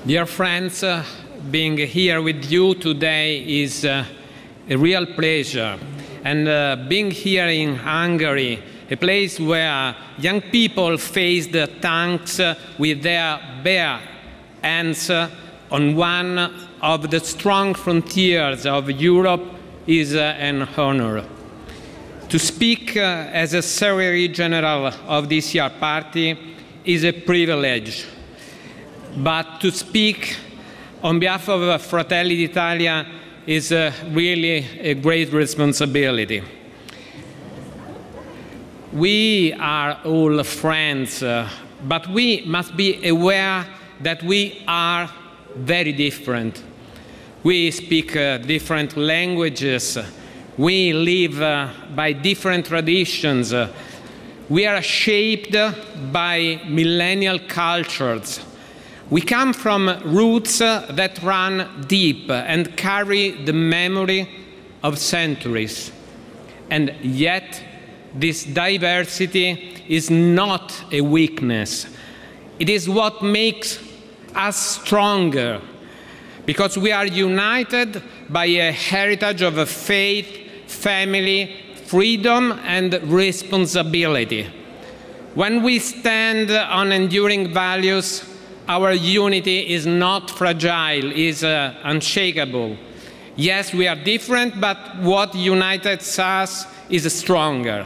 Dear friends, being here with you today is a real pleasure. And being here in Hungary, a place where young people face the tanks with their bare hands on one of the strong frontiers of Europe is an honor. To speak as a Secretary General of this year's party is a privilege. But to speak on behalf of Fratelli d'Italia is really a great responsibility. We are all friends, but we must be aware that we are very different. We speak different languages. We live by different traditions. We are shaped by millennial cultures. We come from roots that run deep and carry the memory of centuries. And yet, this diversity is not a weakness. It is what makes us stronger, because we are united by a heritage of faith, family, freedom, and responsibility. When we stand on enduring values, our unity is not fragile, is unshakable. Yes, we are different, but what unites us is stronger.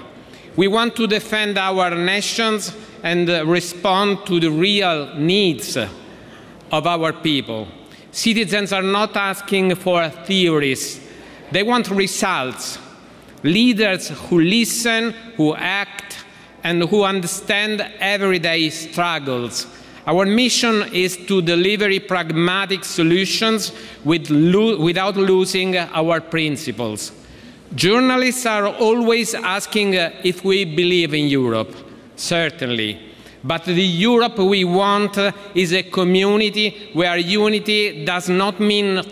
We want to defend our nations and respond to the real needs of our people. Citizens are not asking for theories. They want results. Leaders who listen, who act, and who understand everyday struggles. Our mission is to deliver pragmatic solutions without losing our principles. Journalists are always asking if we believe in Europe. Certainly. But the Europe we want is a community where unity does not mean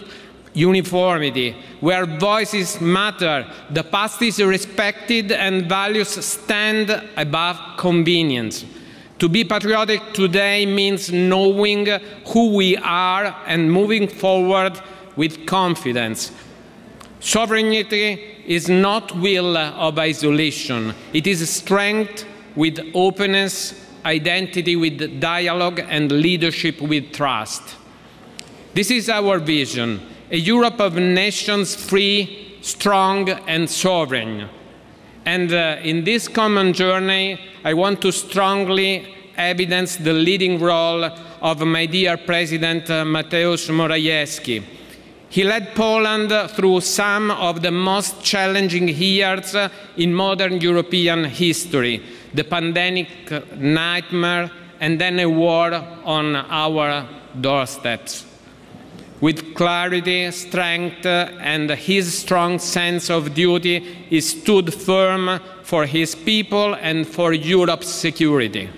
uniformity, where voices matter, the past is respected, and values stand above convenience. To be patriotic today means knowing who we are and moving forward with confidence. Sovereignty is not will of isolation. It is strength with openness, identity with dialogue, and leadership with trust. This is our vision, a Europe of nations free, strong, and sovereign. And in this common journey, I want to strongly evidence the leading role of my dear President Mateusz Morawiecki. He led Poland through some of the most challenging years in modern European history, the pandemic nightmare, and then a war on our doorsteps. With clarity, strength, and his strong sense of duty, he stood firm for his people and for Europe's security.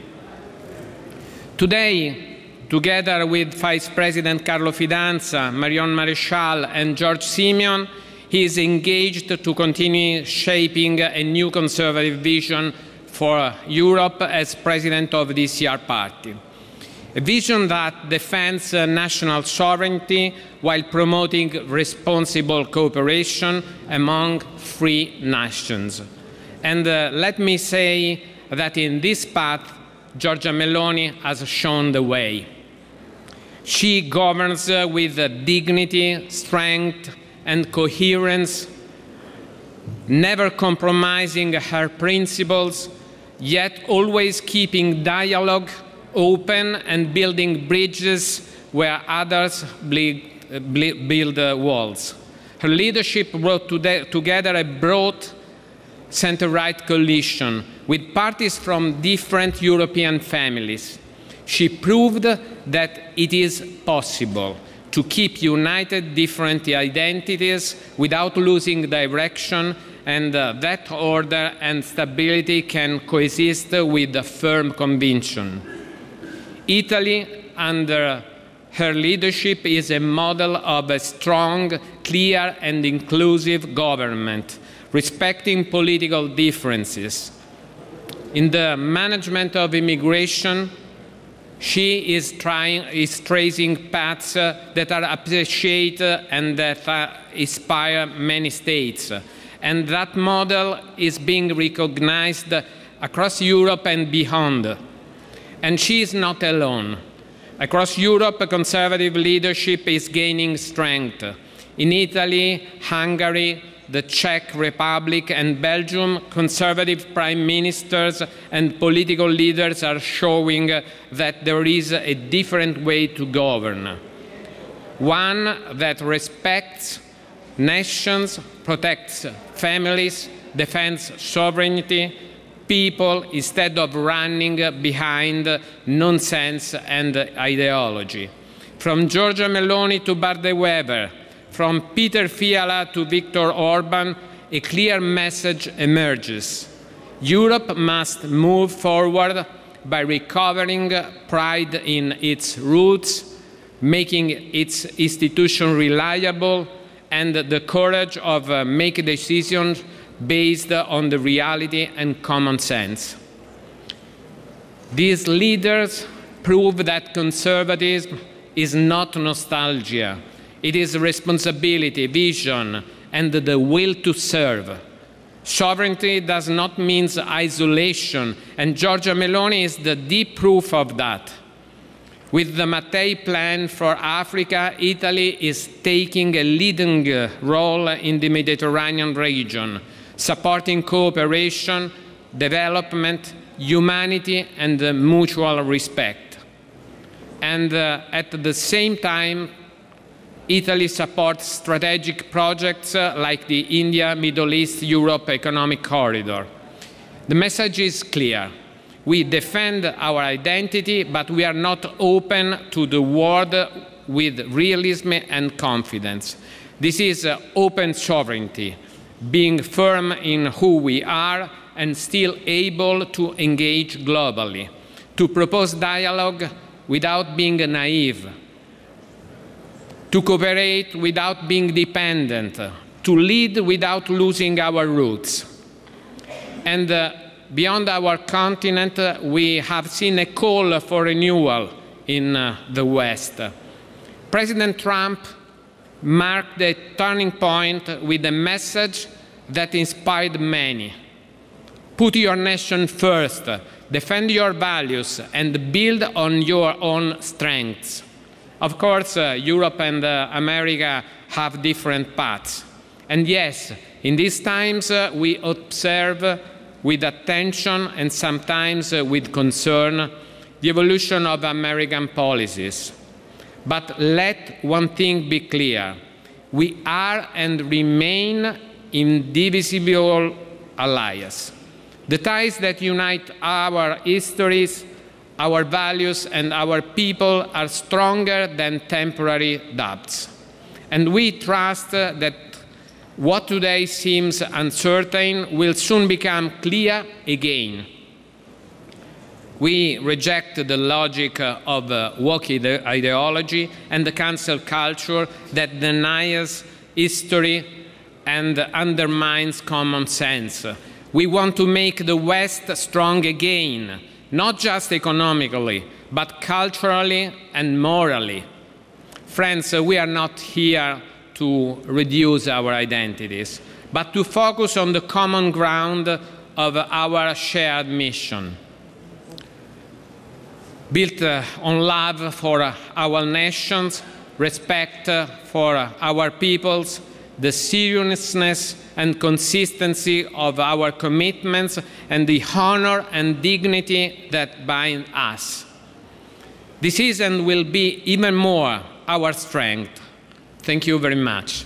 Today, together with Vice President Carlo Fidanza, Marion Maréchal, and George Simeon, he is engaged to continue shaping a new conservative vision for Europe as president of this year's party. A vision that defends national sovereignty while promoting responsible cooperation among free nations. And let me say that in this path, Giorgia Meloni has shown the way. She governs with dignity, strength, and coherence, never compromising her principles, yet always keeping dialogue open and building bridges where others build walls. Her leadership brought together a broad center-right coalition with parties from different European families. She proved that it is possible to keep united different identities without losing direction, and that order and stability can coexist with a firm conviction. Italy, under her leadership, is a model of a strong, clear, and inclusive government, respecting political differences. In the management of immigration, She is tracing paths that are appreciated and that inspire many states. And that model is being recognized across Europe and beyond. And she is not alone. Across Europe, conservative leadership is gaining strength. In Italy, Hungary, the Czech Republic, and Belgium, conservative prime ministers and political leaders are showing that there is a different way to govern. One that respects nations, protects families, defends sovereignty, people, instead of running behind nonsense and ideology. From Giorgia Meloni to Bart De Wever, from Peter Fiala to Viktor Orban, a clear message emerges. Europe must move forward by recovering pride in its roots, making its institutions reliable, and the courage of making decisions based on the reality and common sense. These leaders prove that conservatism is not nostalgia. It is responsibility, vision, and the will to serve. Sovereignty does not mean isolation, and Giorgia Meloni is the deep proof of that. With the Mattei Plan for Africa, Italy is taking a leading role in the Mediterranean region, supporting cooperation, development, humanity, and mutual respect. And at the same time, Italy supports strategic projects like the India-Middle East-Europe Economic Corridor. The message is clear. We defend our identity, but we are not open to the world with realism and confidence. This is open sovereignty, being firm in who we are and still able to engage globally, to propose dialogue without being naive, to cooperate without being dependent, to lead without losing our roots. And beyond our continent, we have seen a call for renewal in the West. President Trump marked a turning point with a message that inspired many. Put your nation first, defend your values, and build on your own strengths. Of course, Europe and America have different paths. And yes, in these times, we observe with attention and sometimes with concern the evolution of American policies. But let one thing be clear. We are and remain indivisible allies. The ties that unite our histories, our values, and our people are stronger than temporary doubts. And we trust that what today seems uncertain will soon become clear again. We reject the logic of woke ideology and the cancel culture that denies history and undermines common sense. We want to make the West strong again, not just economically, but culturally and morally. Friends, we are not here to reduce our identities, but to focus on the common ground of our shared mission. Built on love for our nations, respect for our peoples, the seriousness and consistency of our commitments, and the honor and dignity that bind us. This is and will be even more our strength. Thank you very much.